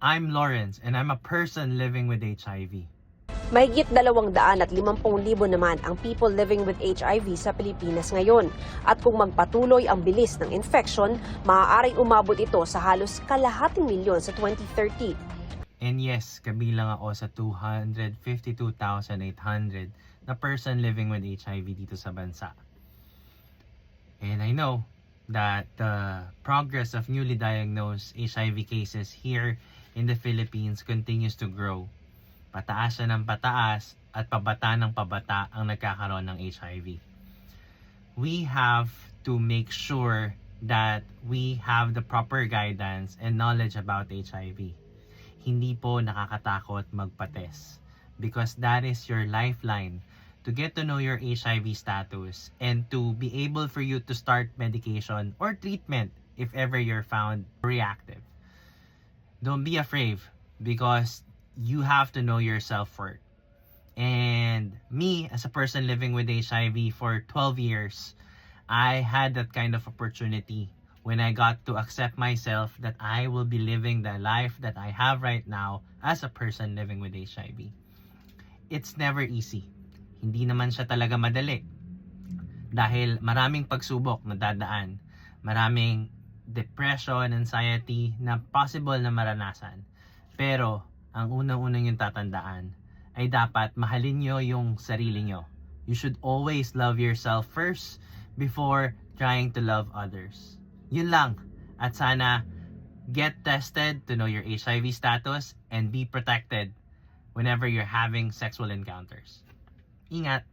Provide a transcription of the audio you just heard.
I'm Lawrence and I'm a person living with HIV. Mahigit 250,000 naman ang people living with HIV sa Pilipinas ngayon. At kung magpatuloy ang bilis ng infection, maaaring umabot ito sa halos 250,000 sa 2030. And yes, kabilang ako sa 252,800 na person living with HIV dito sa bansa. And I know that the progress of newly diagnosed HIV cases here in the Philippines continues to grow. Pataas siya ng pataas at pabata ng pabata ang nagkakaroon ng HIV. We have to make sure that we have the proper guidance and knowledge about HIV. Hindi po nakakatakot magpa-test because that is your lifeline to get to know your HIV status and to be able for you to start medication or treatment if ever you're found reactive. Don't be afraid because you have to know your self-worth. And me, as a person living with HIV for 12 years, I had that kind of opportunity when I got to accept myself that I will be living the life that I have right now as a person living with HIV. It's never easy. Hindi naman siya talaga madali. Dahil maraming pagsubok na dadaan. Maraming depression, anxiety na possible na maranasan. Pero ang unang-unang yung tatandaan ay dapat mahalin nyo yung sarili nyo. You should always love yourself first before trying to love others. Yun lang. At sana get tested to know your HIV status and be protected whenever you're having sexual encounters. Ingat!